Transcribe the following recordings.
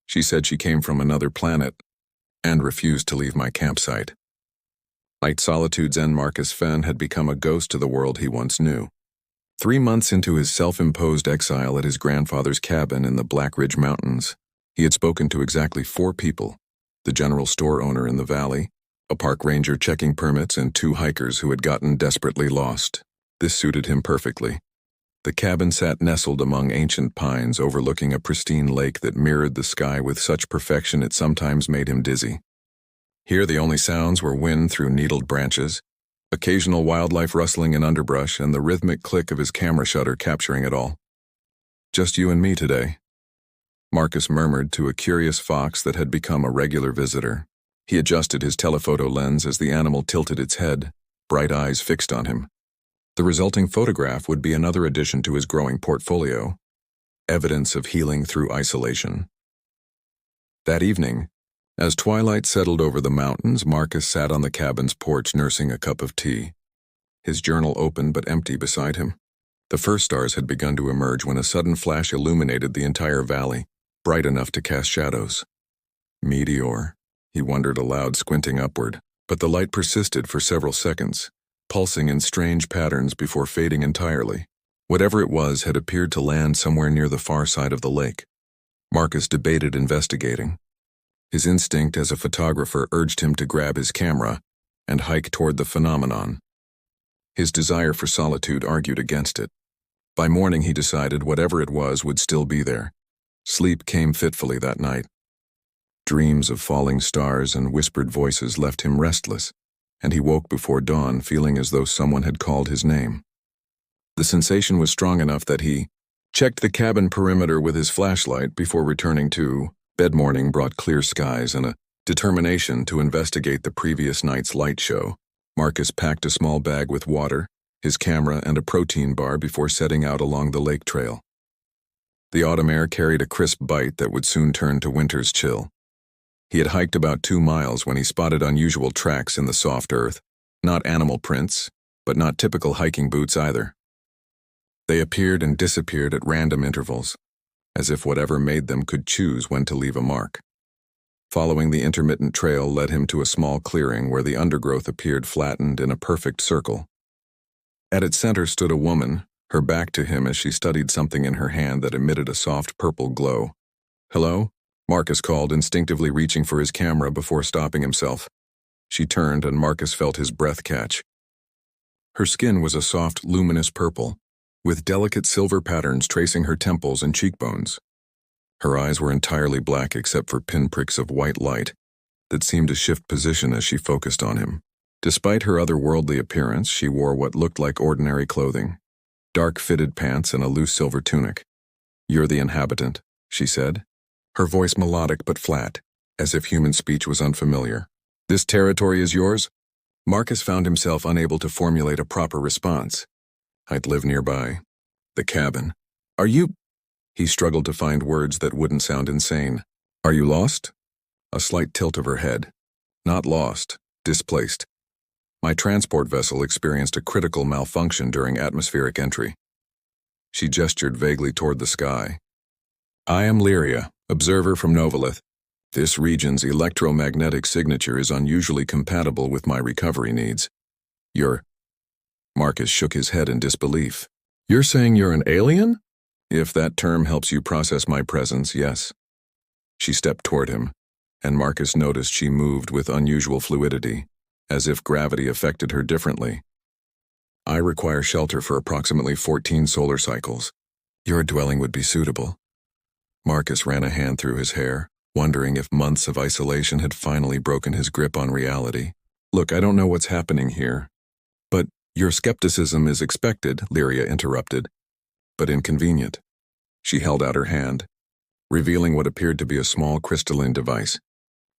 She said she came from another planet and refused to leave my campsite. Night Solitude's N. Marcus Fenn had become a ghost to the world he once knew. 3 months into his self-imposed exile at his grandfather's cabin in the Black Ridge Mountains, he had spoken to exactly 4 people: the general store owner in the valley, a park ranger checking permits, and 2 hikers who had gotten desperately lost. This suited him perfectly. The cabin sat nestled among ancient pines overlooking a pristine lake that mirrored the sky with such perfection it sometimes made him dizzy. Here the only sounds were wind through needled branches, occasional wildlife rustling in underbrush, and the rhythmic click of his camera shutter capturing it all. "Just you and me today," Marcus murmured to a curious fox that had become a regular visitor. He adjusted his telephoto lens as the animal tilted its head, bright eyes fixed on him. The resulting photograph would be another addition to his growing portfolio, evidence of healing through isolation. That evening, as twilight settled over the mountains, Marcus sat on the cabin's porch nursing a cup of tea. His journal open but empty beside him. The first stars had begun to emerge when a sudden flash illuminated the entire valley, bright enough to cast shadows. Meteor, he wondered aloud, squinting upward, but the light persisted for several seconds, pulsing in strange patterns before fading entirely. Whatever it was had appeared to land somewhere near the far side of the lake. Marcus debated investigating. His instinct as a photographer urged him to grab his camera and hike toward the phenomenon. His desire for solitude argued against it. By morning he decided whatever it was would still be there. Sleep came fitfully that night. Dreams of falling stars and whispered voices left him restless, and he woke before dawn feeling as though someone had called his name. The sensation was strong enough that he checked the cabin perimeter with his flashlight before returning to bed. Morning brought clear skies and a determination to investigate the previous night's light show. Marcus packed a small bag with water, his camera, and a protein bar before setting out along the lake trail. The autumn air carried a crisp bite that would soon turn to winter's chill. He had hiked about 2 miles when he spotted unusual tracks in the soft earth, not animal prints, but not typical hiking boots either. They appeared and disappeared at random intervals, as if whatever made them could choose when to leave a mark. Following the intermittent trail led him to a small clearing where the undergrowth appeared flattened in a perfect circle. At its center stood a woman, her back to him as she studied something in her hand that emitted a soft purple glow. "Hello?" Marcus called, instinctively reaching for his camera before stopping himself. She turned and Marcus felt his breath catch. Her skin was a soft, luminous purple, with delicate silver patterns tracing her temples and cheekbones. Her eyes were entirely black except for pinpricks of white light that seemed to shift position as she focused on him. Despite her otherworldly appearance, she wore what looked like ordinary clothing, dark fitted pants and a loose silver tunic. "You're the inhabitant," she said, her voice melodic but flat, as if human speech was unfamiliar. "This territory is yours?" Marcus found himself unable to formulate a proper response. "I'd live nearby. The cabin." "Are you—" He struggled to find words that wouldn't sound insane. "Are you lost?" A slight tilt of her head. "Not lost, displaced. My transport vessel experienced a critical malfunction during atmospheric entry." She gestured vaguely toward the sky. "I am Lyria, observer from Novalith. This region's electromagnetic signature is unusually compatible with my recovery needs. You're—" Marcus shook his head in disbelief. "You're saying you're an alien?" "If that term helps you process my presence, yes." She stepped toward him, and Marcus noticed she moved with unusual fluidity, as if gravity affected her differently. "I require shelter for approximately 14 solar cycles. Your dwelling would be suitable." Marcus ran a hand through his hair, wondering if months of isolation had finally broken his grip on reality. "Look, I don't know what's happening here." "But your skepticism is expected," Lyria interrupted, "but inconvenient." She held out her hand, revealing what appeared to be a small crystalline device.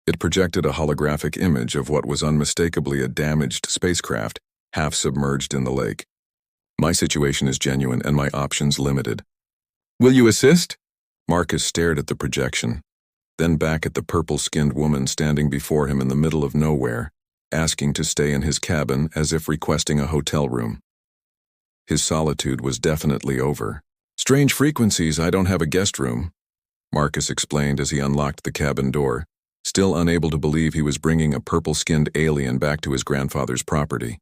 It projected a holographic image of what was unmistakably a damaged spacecraft, half submerged in the lake. "My situation is genuine and my options limited." "Will you assist?" Marcus stared at the projection, then back at the purple-skinned woman standing before him in the middle of nowhere, asking to stay in his cabin as if requesting a hotel room. His solitude was definitely over. "Strange frequencies, I don't have a guest room." Marcus explained as he unlocked the cabin door, still unable to believe he was bringing a purple-skinned alien back to his grandfather's property.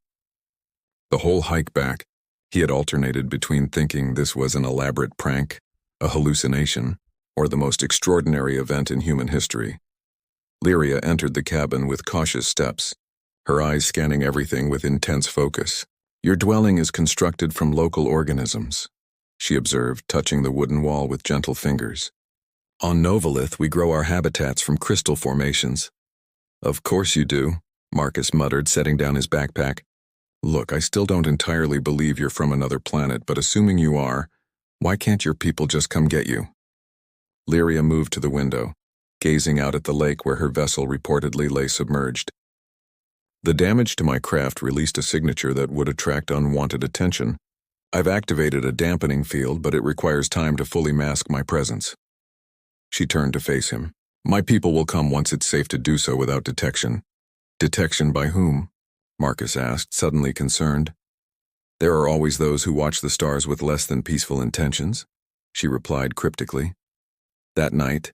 The whole hike back, he had alternated between thinking this was an elaborate prank, a hallucination, or the most extraordinary event in human history. Lyria entered the cabin with cautious steps, her eyes scanning everything with intense focus. "Your dwelling is constructed from local organisms," she observed, touching the wooden wall with gentle fingers. "On Novalith, we grow our habitats from crystal formations." "Of course you do," Marcus muttered, setting down his backpack. "Look, I still don't entirely believe you're from another planet, but assuming you are, why can't your people just come get you?" Lyria moved to the window, gazing out at the lake where her vessel reportedly lay submerged. "The damage to my craft released a signature that would attract unwanted attention. I've activated a dampening field, but it requires time to fully mask my presence." She turned to face him. "My people will come once it's safe to do so without detection." "Detection by whom?" Marcus asked, suddenly concerned. "There are always those who watch the stars with less than peaceful intentions," she replied cryptically. That night,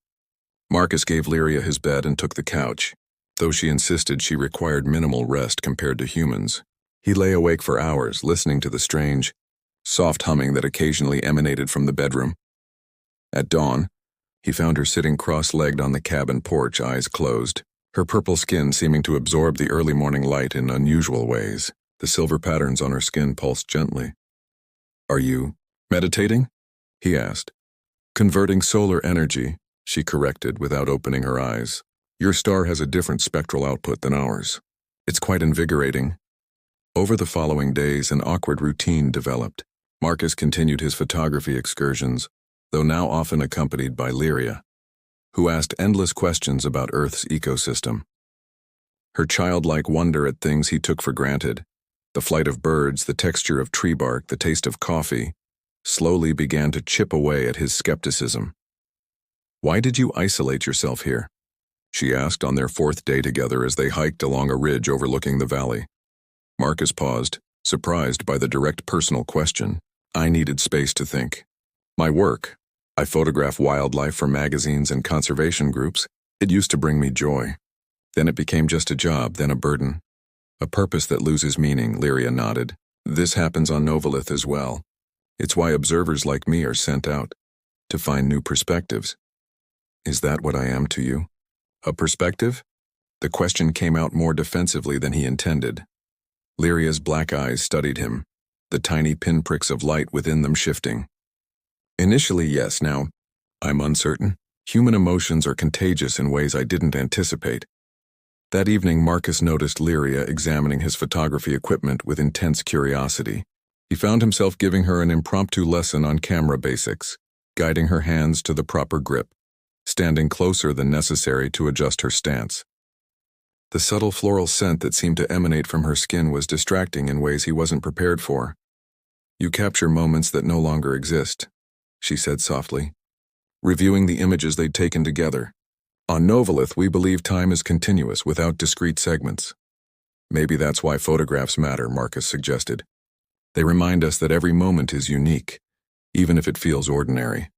Marcus gave Lyria his bed and took the couch. Though she insisted she required minimal rest compared to humans, he lay awake for hours, listening to the strange, soft humming that occasionally emanated from the bedroom. At dawn, he found her sitting cross-legged on the cabin porch, eyes closed, her purple skin seeming to absorb the early morning light in unusual ways. The silver patterns on her skin pulsed gently. "Are you meditating?" he asked. "Converting solar energy," she corrected without opening her eyes. "Your star has a different spectral output than ours. It's quite invigorating." Over the following days, an awkward routine developed. Marcus continued his photography excursions, though now often accompanied by Lyria, who asked endless questions about Earth's ecosystem. Her childlike wonder at things he took for granted, the flight of birds, the texture of tree bark, the taste of coffee, slowly began to chip away at his skepticism. "Why did you isolate yourself here?" she asked on their fourth day together as they hiked along a ridge overlooking the valley. Marcus paused, surprised by the direct personal question. "I needed space to think. My work, I photograph wildlife for magazines and conservation groups. It used to bring me joy. Then it became just a job, then a burden. A purpose that loses meaning," Lyria nodded. "This happens on Novalith as well. It's why observers like me are sent out, to find new perspectives." "Is that what I am to you? A perspective?" The question came out more defensively than he intended. Lyria's black eyes studied him, the tiny pinpricks of light within them shifting. "Initially, yes. Now, I'm uncertain. Human emotions are contagious in ways I didn't anticipate." That evening, Marcus noticed Lyria examining his photography equipment with intense curiosity. He found himself giving her an impromptu lesson on camera basics, guiding her hands to the proper grip, standing closer than necessary to adjust her stance. The subtle floral scent that seemed to emanate from her skin was distracting in ways he wasn't prepared for. "You capture moments that no longer exist," she said softly, reviewing the images they'd taken together. "On Novalith, we believe time is continuous without discrete segments." "Maybe that's why photographs matter," Marcus suggested. "They remind us that every moment is unique, even if it feels ordinary."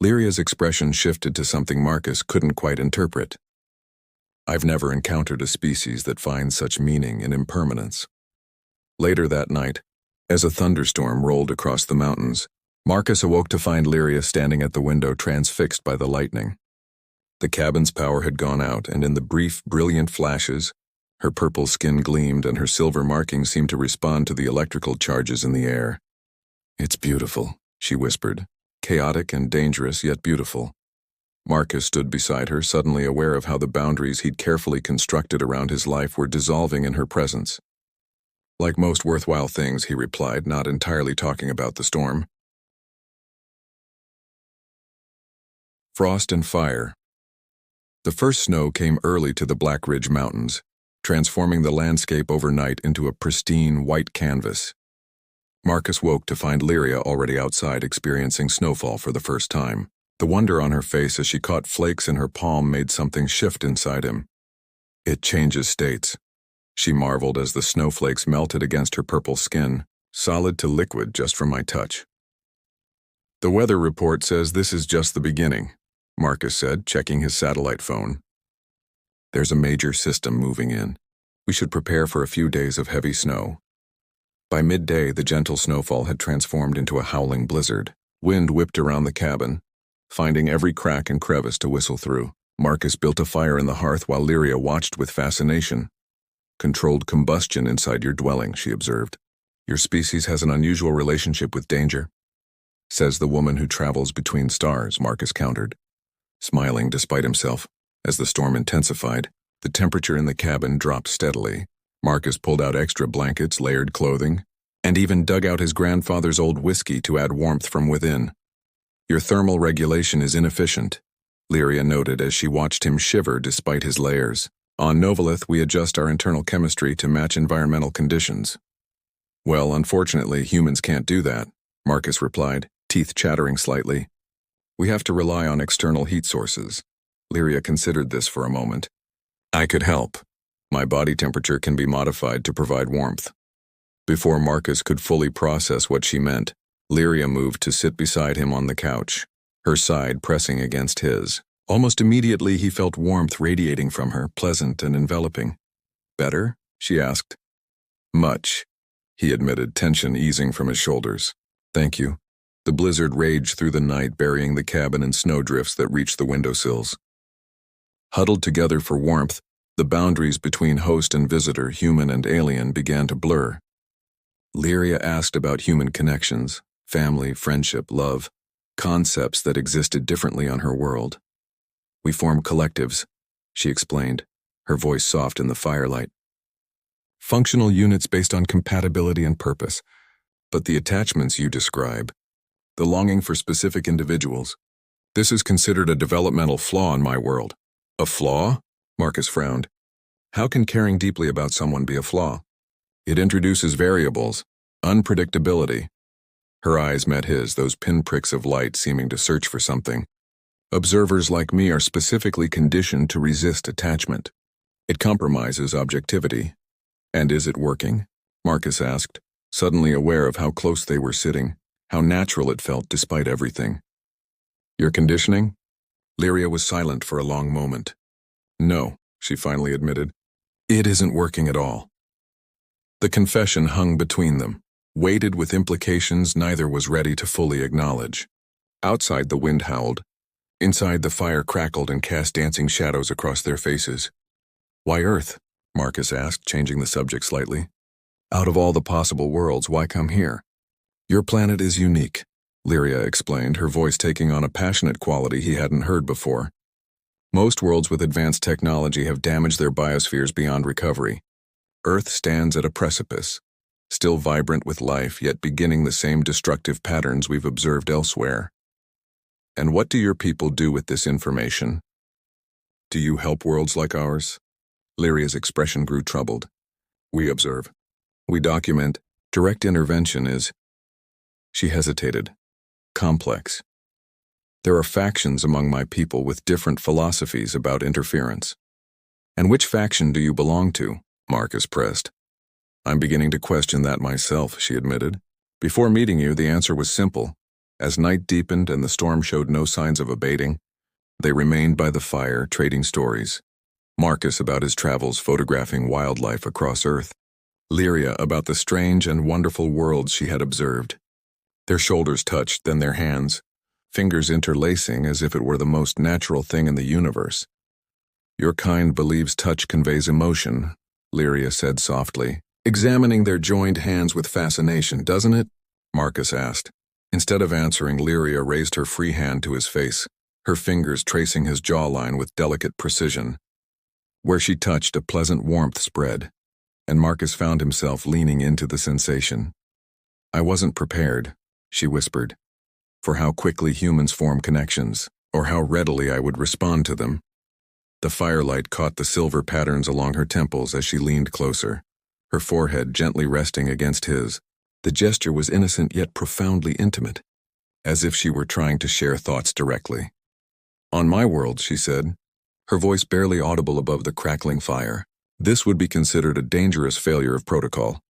Lyria's expression shifted to something Marcus couldn't quite interpret. "I've never encountered a species that finds such meaning in impermanence." Later that night, as a thunderstorm rolled across the mountains, Marcus awoke to find Lyria standing at the window, transfixed by the lightning. The cabin's power had gone out, and in the brief, brilliant flashes, her purple skin gleamed and her silver markings seemed to respond to the electrical charges in the air. "It's beautiful," she whispered. "Chaotic and dangerous, yet beautiful." Marcus stood beside her, suddenly aware of how the boundaries he'd carefully constructed around his life were dissolving in her presence. "Like most worthwhile things," he replied, not entirely talking about the storm. Frost and fire. The first snow came early to the Black Ridge Mountains, transforming the landscape overnight into a pristine white canvas. Marcus woke to find Lyria already outside experiencing snowfall for the first time. The wonder on her face as she caught flakes in her palm made something shift inside him. "It changes states," she marveled as the snowflakes melted against her purple skin, solid to liquid just from my touch. "The weather report says this is just the beginning," Marcus said, checking his satellite phone. There's a major system moving in. We should prepare for a few days of heavy snow. By midday, the gentle snowfall had transformed into a howling blizzard. Wind whipped around the cabin, finding every crack and crevice to whistle through. Marcus built a fire in the hearth while Lyria watched with fascination. Controlled combustion inside your dwelling, she observed. Your species has an unusual relationship with danger, says the woman who travels between stars, Marcus countered, smiling despite himself. As the storm intensified, the temperature in the cabin dropped steadily. Marcus pulled out extra blankets, layered clothing, and even dug out his grandfather's old whiskey to add warmth from within. Your thermal regulation is inefficient, Lyria noted as she watched him shiver despite his layers. On Novalith, we adjust our internal chemistry to match environmental conditions. Well, unfortunately, humans can't do that, Marcus replied, teeth chattering slightly. We have to rely on external heat sources. Lyria considered this for a moment. I could help. My body temperature can be modified to provide warmth. Before Marcus could fully process what she meant, Lyria moved to sit beside him on the couch, her side pressing against his. Almost immediately he felt warmth radiating from her, pleasant and enveloping. Better? She asked. Much, he admitted, tension easing from his shoulders. Thank you. The blizzard raged through the night, burying the cabin in snowdrifts that reached the windowsills. Huddled together for warmth, the boundaries between host and visitor, human and alien, began to blur. Lyria asked about human connections, family, friendship, love, concepts that existed differently on her world. We form collectives, she explained, her voice soft in the firelight. Functional units based on compatibility and purpose, but the attachments you describe, the longing for specific individuals, this is considered a developmental flaw in my world. A flaw? Marcus frowned. How can caring deeply about someone be a flaw? It introduces variables, unpredictability. Her eyes met his, those pinpricks of light seeming to search for something. Observers like me are specifically conditioned to resist attachment. It compromises objectivity. And is it working? Marcus asked, suddenly aware of how close they were sitting, how natural it felt despite everything. Your conditioning? Lyria was silent for a long moment. No, she finally admitted. It isn't working at all. The confession hung between them, weighted with implications neither was ready to fully acknowledge. Outside, the wind howled. Inside, the fire crackled and cast dancing shadows across their faces. Why Earth? Marcus asked, changing the subject slightly. Out of all the possible worlds, why come here? Your planet is unique, Lyria explained, her voice taking on a passionate quality he hadn't heard before. Most worlds with advanced technology have damaged their biospheres beyond recovery. Earth stands at a precipice, still vibrant with life, yet beginning the same destructive patterns we've observed elsewhere. And what do your people do with this information? Do you help worlds like ours? Lyria's expression grew troubled. We observe. We document. Direct intervention is... She hesitated. Complex. There are factions among my people with different philosophies about interference. And which faction do you belong to? Marcus pressed. I'm beginning to question that myself, she admitted. Before meeting you, the answer was simple. As night deepened and the storm showed no signs of abating, they remained by the fire, trading stories. Marcus about his travels photographing wildlife across Earth. Lyria about the strange and wonderful worlds she had observed. Their shoulders touched, then their hands, fingers interlacing as if it were the most natural thing in the universe. Your kind believes touch conveys emotion, Lyria said softly, examining their joined hands with fascination, doesn't it? Marcus asked. Instead of answering, Lyria raised her free hand to his face, her fingers tracing his jawline with delicate precision. Where she touched, a pleasant warmth spread, and Marcus found himself leaning into the sensation. I wasn't prepared, she whispered, for how quickly humans form connections, or how readily I would respond to them. The firelight caught the silver patterns along her temples as she leaned closer, her forehead gently resting against his. The gesture was innocent yet profoundly intimate, as if she were trying to share thoughts directly. On my world, she said, her voice barely audible above the crackling fire, this would be considered a dangerous failure of protocol.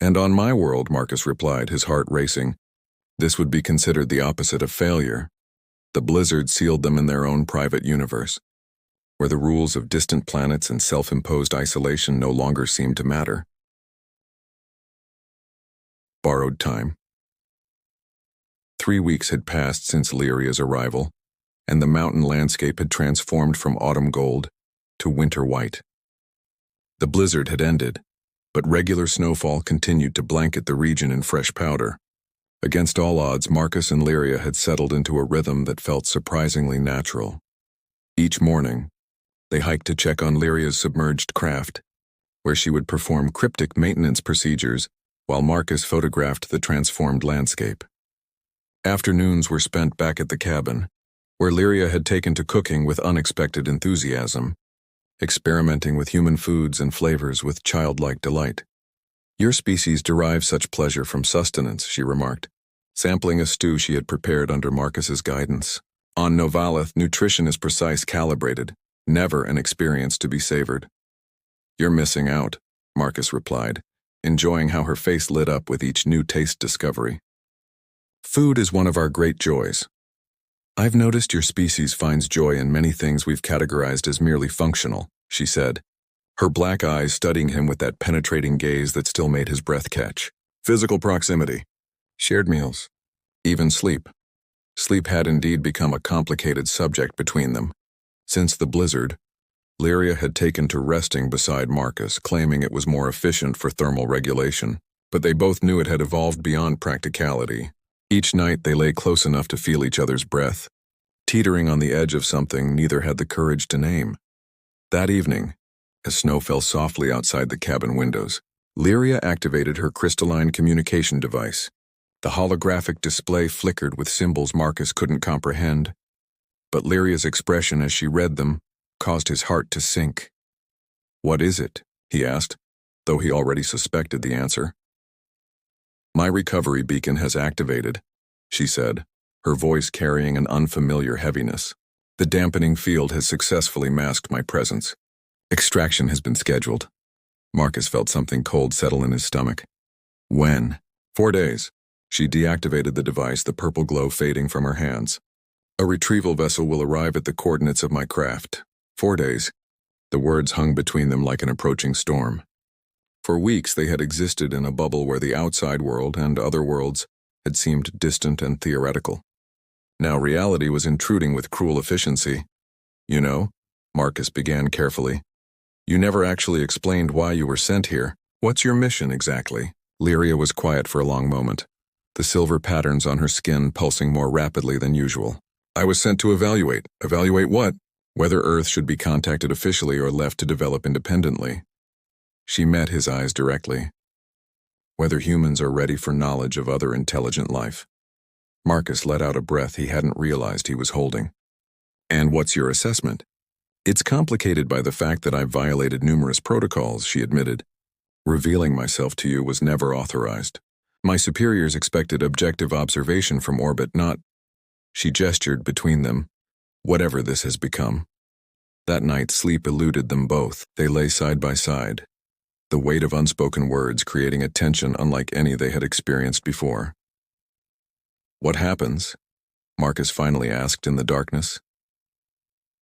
And on my world, Marcus replied, his heart racing, this would be considered the opposite of failure. The blizzard sealed them in their own private universe, where the rules of distant planets and self-imposed isolation no longer seemed to matter. Borrowed time. 3 weeks had passed since Lyria's arrival, and the mountain landscape had transformed from autumn gold to winter white. The blizzard had ended, but regular snowfall continued to blanket the region in fresh powder. Against all odds, Marcus and Lyria had settled into a rhythm that felt surprisingly natural. Each morning, they hiked to check on Lyria's submerged craft, where she would perform cryptic maintenance procedures while Marcus photographed the transformed landscape. Afternoons were spent back at the cabin, where Lyria had taken to cooking with unexpected enthusiasm, experimenting with human foods and flavors with childlike delight. "Your species derives such pleasure from sustenance," she remarked, sampling a stew she had prepared under Marcus's guidance. "On Novalith, nutrition is precise, calibrated, never an experience to be savored." "You're missing out," Marcus replied, enjoying how her face lit up with each new taste discovery. "Food is one of our great joys. I've noticed your species finds joy in many things we've categorized as merely functional," she said, her black eyes studying him with that penetrating gaze that still made his breath catch. "Physical proximity, shared meals, even sleep." Sleep had indeed become a complicated subject between them. Since the blizzard, Lyria had taken to resting beside Marcus, claiming it was more efficient for thermal regulation, but they both knew it had evolved beyond practicality. Each night they lay close enough to feel each other's breath, teetering on the edge of something neither had the courage to name. That evening, as snow fell softly outside the cabin windows, Lyria activated her crystalline communication device. The holographic display flickered with symbols Marcus couldn't comprehend, but Lyria's expression as she read them caused his heart to sink. "What is it?" he asked, though he already suspected the answer. "My recovery beacon has activated," she said, her voice carrying an unfamiliar heaviness. "The dampening field has successfully masked my presence. Extraction has been scheduled." Marcus felt something cold settle in his stomach. "When?" 4 days. She deactivated the device, the purple glow fading from her hands. "A retrieval vessel will arrive at the coordinates of my craft. 4 days." The words hung between them like an approaching storm. For weeks they had existed in a bubble where the outside world and other worlds had seemed distant and theoretical. Now reality was intruding with cruel efficiency. "You know," Marcus began carefully, "you never actually explained why you were sent here. What's your mission exactly?" Lyria was quiet for a long moment, the silver patterns on her skin pulsing more rapidly than usual. "I was sent to evaluate." "Evaluate what?" "Whether Earth should be contacted officially or left to develop independently." She met his eyes directly. "Whether humans are ready for knowledge of other intelligent life." Marcus let out a breath he hadn't realized he was holding. "And what's your assessment?" "It's complicated by the fact that I've violated numerous protocols," she admitted. "Revealing myself to you was never authorized. My superiors expected objective observation from orbit, not—" She gestured between them. "Whatever this has become." That night sleep eluded them both. They lay side by side, the weight of unspoken words creating a tension unlike any they had experienced before. "What happens?" Marcus finally asked in the darkness.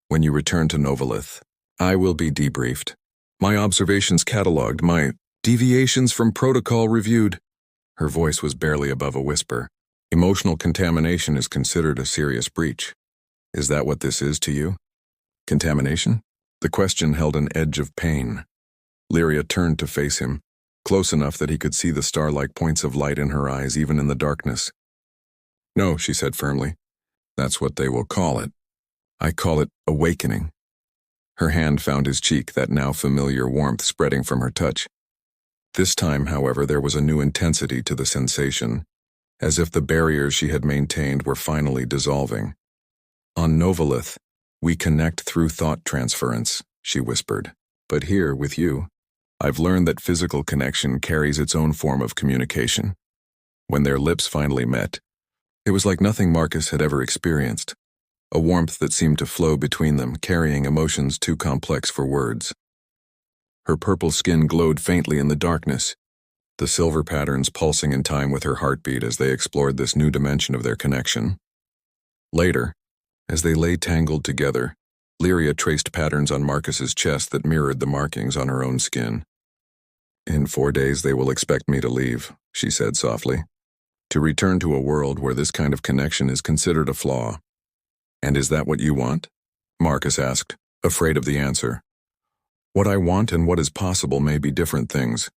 "When you return to Novalith, I will be debriefed. My observations catalogued, my deviations from protocol reviewed." Her voice was barely above a whisper. "Emotional contamination is considered a serious breach. Is that what this is to you?" "Contamination?" The question held an edge of pain. Lyria turned to face him, close enough that he could see the star-like points of light in her eyes even in the darkness. "No," she said firmly. "That's what they will call it. I call it awakening." Her hand found his cheek, that now familiar warmth spreading from her touch. This time, however, there was a new intensity to the sensation, as if the barriers she had maintained were finally dissolving. "On Novalith, we connect through thought transference," she whispered. "But here, with you, I've learned that physical connection carries its own form of communication." When their lips finally met, it was like nothing Marcus had ever experienced, a warmth that seemed to flow between them, carrying emotions too complex for words. Her purple skin glowed faintly in the darkness, the silver patterns pulsing in time with her heartbeat as they explored this new dimension of their connection. Later, As they lay tangled together, Lyria traced patterns on Marcus's chest that mirrored the markings on her own skin. "In 4 days they will expect me to leave," she said softly. "To return to a world where this kind of connection is considered a flaw." "And is that what you want?" Marcus asked, afraid of the answer. "What I want and what is possible may be different things,"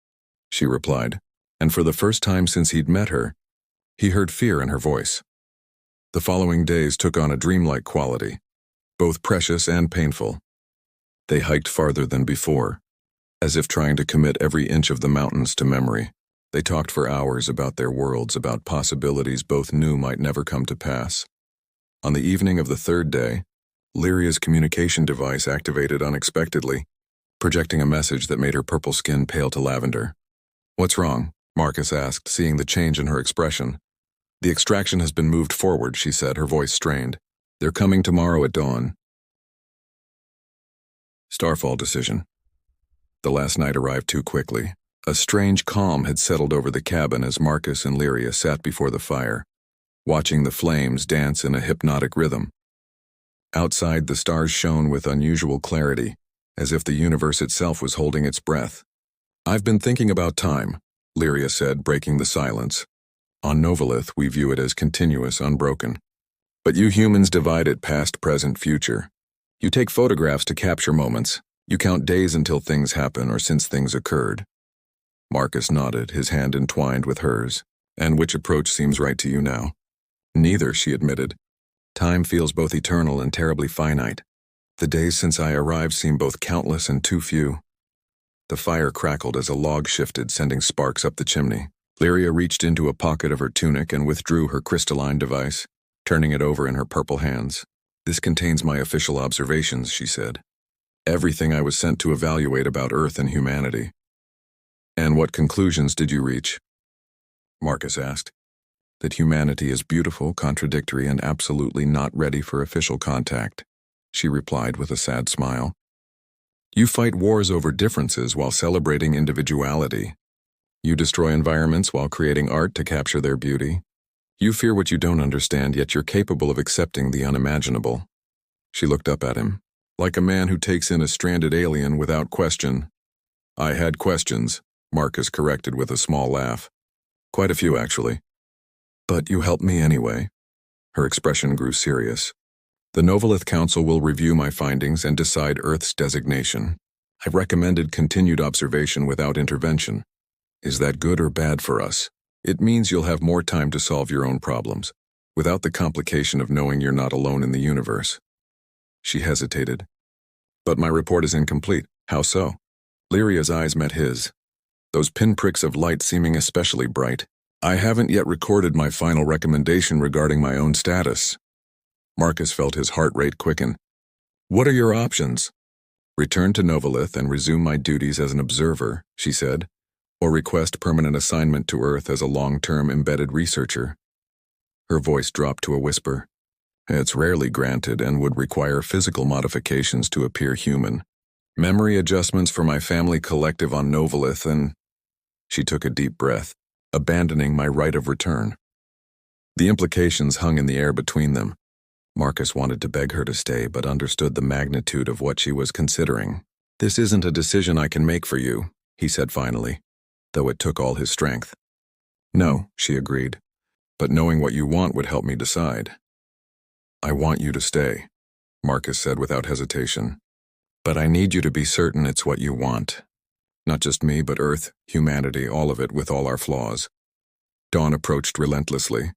she replied, and for the first time since he'd met her, he heard fear in her voice. The following days took on a dreamlike quality, both precious and painful. They hiked farther than before, as if trying to commit every inch of the mountains to memory. They talked for hours about their worlds, about possibilities both knew might never come to pass. On the evening of the third day, Lyria's communication device activated unexpectedly, projecting a message that made her purple skin pale to lavender. "What's wrong?" Marcus asked, seeing the change in her expression. "The extraction has been moved forward," she said, her voice strained. "They're coming tomorrow at dawn." Starfall decision. The last night arrived too quickly. A strange calm had settled over the cabin as Marcus and Lyria sat before the fire, watching the flames dance in a hypnotic rhythm. Outside, the stars shone with unusual clarity, as if the universe itself was holding its breath. "I've been thinking about time," Lyria said, breaking the silence. "On Novalith, we view it as continuous, unbroken. But you humans divide it past, present, future. You take photographs to capture moments. You count days until things happen or since things occurred." Marcus nodded, his hand entwined with hers. "And which approach seems right to you now?" "Neither," she admitted. "Time feels both eternal and terribly finite. The days since I arrived seem both countless and too few." The fire crackled as a log shifted, sending sparks up the chimney. Lyria reached into a pocket of her tunic and withdrew her crystalline device, turning it over in her purple hands. "This contains my official observations," she said. "Everything I was sent to evaluate about Earth and humanity." "And what conclusions did you reach?" Marcus asked. "That humanity is beautiful, contradictory, and absolutely not ready for official contact," she replied with a sad smile. "You fight wars over differences while celebrating individuality. You destroy environments while creating art to capture their beauty. You fear what you don't understand, yet you're capable of accepting the unimaginable." She looked up at him, like a man who takes in a stranded alien without question. "I had questions," Marcus corrected with a small laugh. "Quite a few, actually. But you helped me anyway." Her expression grew serious. "The Novalith Council will review my findings and decide Earth's designation. I've recommended continued observation without intervention. Is that good or bad for us? It means you'll have more time to solve your own problems, without the complication of knowing you're not alone in the universe." She hesitated. "But my report is incomplete." "How so?" Lyria's eyes met his, those pinpricks of light seeming especially bright. "I haven't yet recorded my final recommendation regarding my own status." Marcus felt his heart rate quicken. "What are your options?" "Return to Novalith and resume my duties as an observer," she said, "or request permanent assignment to Earth as a long-term embedded researcher." Her voice dropped to a whisper. "It's rarely granted and would require physical modifications to appear human. Memory adjustments for my family collective on Novalith and—" She took a deep breath, "abandoning my right of return." The implications hung in the air between them. Marcus wanted to beg her to stay, but understood the magnitude of what she was considering. "This isn't a decision I can make for you," he said finally, though it took all his strength. "No," she agreed, "but knowing what you want would help me decide." "I want you to stay," Marcus said without hesitation. "But I need you to be certain it's what you want. Not just me, but Earth, humanity, all of it with all our flaws." Dawn approached relentlessly.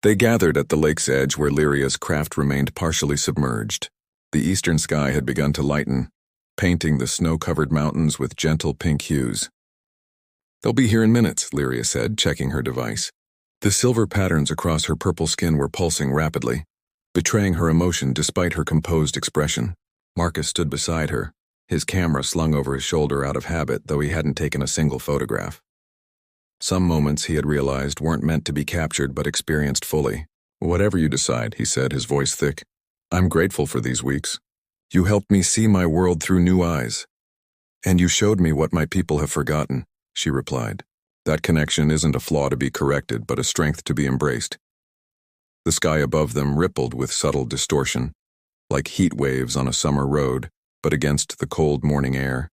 They gathered at the lake's edge where Lyria's craft remained partially submerged. The eastern sky had begun to lighten, painting the snow-covered mountains with gentle pink hues. "They'll be here in minutes," Lyria said, checking her device. The silver patterns across her purple skin were pulsing rapidly, betraying her emotion despite her composed expression. Marcus stood beside her, his camera slung over his shoulder out of habit, though he hadn't taken a single photograph. Some moments, he had realized, weren't meant to be captured but experienced fully. "Whatever you decide," he said, his voice thick. "I'm grateful for these weeks. You helped me see my world through new eyes. And you showed me what my people have forgotten," she replied. "That connection isn't a flaw to be corrected, but a strength to be embraced." The sky above them rippled with subtle distortion, like heat waves on a summer road, but against the cold morning air.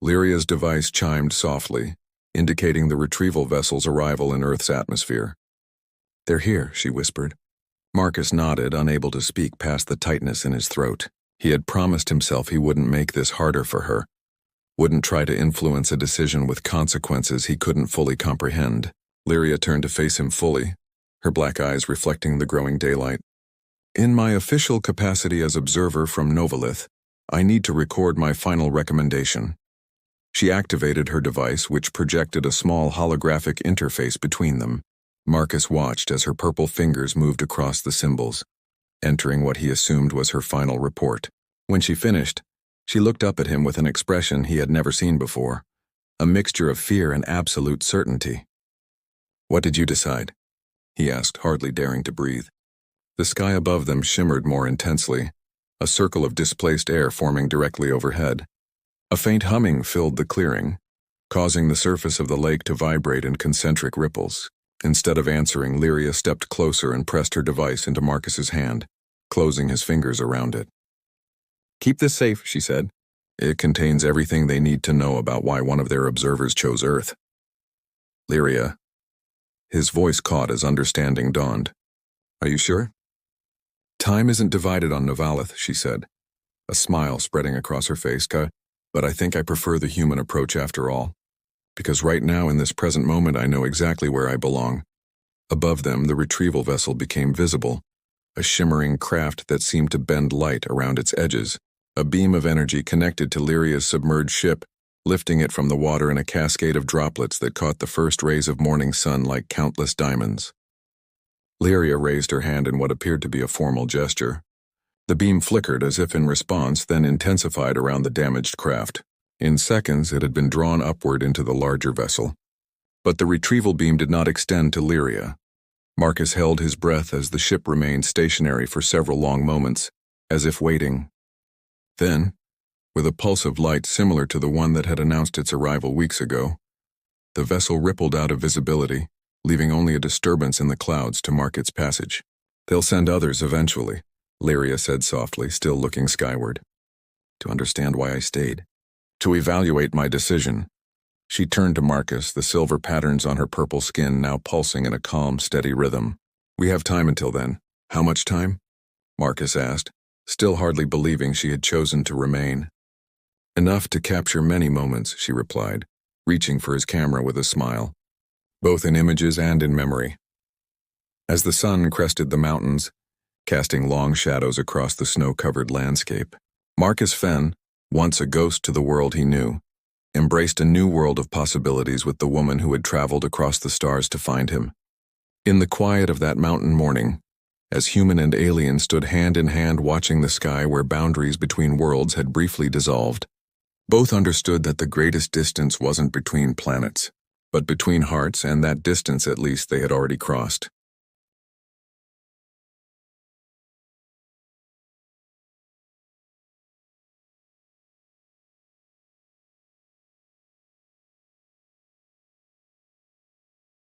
Lyria's device chimed softly, indicating the retrieval vessel's arrival in Earth's atmosphere. "They're here," she whispered. Marcus nodded, unable to speak past the tightness in his throat. He had promised himself he wouldn't make this harder for her, wouldn't try to influence a decision with consequences he couldn't fully comprehend. Lyria turned to face him fully, her black eyes reflecting the growing daylight. "In my official capacity as observer from Novalith, I need to record my final recommendation." She activated her device, which projected a small holographic interface between them. Marcus watched as her purple fingers moved across the symbols, entering what he assumed was her final report. When she finished, she looked up at him with an expression he had never seen before, a mixture of fear and absolute certainty. "What did you decide?" he asked, hardly daring to breathe. The sky above them shimmered more intensely, a circle of displaced air forming directly overhead. A faint humming filled the clearing, causing the surface of the lake to vibrate in concentric ripples. Instead of answering, Lyria stepped closer and pressed her device into Marcus's hand, closing his fingers around it. "Keep this safe," she said. "It contains everything they need to know about why one of their observers chose Earth." "Lyria." His voice caught as understanding dawned. "Are you sure?" "Time isn't divided on Novalith," she said, a smile spreading across her face. "But I think I prefer the human approach after all. Because right now, in this present moment, I know exactly where I belong." Above them, the retrieval vessel became visible, a shimmering craft that seemed to bend light around its edges. A beam of energy connected to Lyria's submerged ship, lifting it from the water in a cascade of droplets that caught the first rays of morning sun like countless diamonds. Lyria raised her hand in what appeared to be a formal gesture. The beam flickered as if in response, then intensified around the damaged craft. In seconds, it had been drawn upward into the larger vessel. But the retrieval beam did not extend to Lyria. Marcus held his breath as the ship remained stationary for several long moments, as if waiting. Then, with a pulse of light similar to the one that had announced its arrival weeks ago, the vessel rippled out of visibility, leaving only a disturbance in the clouds to mark its passage. "They'll send others eventually," Lyria said softly, still looking skyward. "To understand why I stayed. To evaluate my decision." She turned to Marcus, the silver patterns on her purple skin now pulsing in a calm, steady rhythm. "We have time until then." "How much time?" Marcus asked, still hardly believing she had chosen to remain. "Enough to capture many moments," she replied, reaching for his camera with a smile. "Both in images and in memory." As the sun crested the mountains, casting long shadows across the snow-covered landscape, Marcus Fenn, once a ghost to the world he knew, embraced a new world of possibilities with the woman who had traveled across the stars to find him. In the quiet of that mountain morning, as human and alien stood hand in hand watching the sky where boundaries between worlds had briefly dissolved, both understood that the greatest distance wasn't between planets, but between hearts, and that distance at least they had already crossed.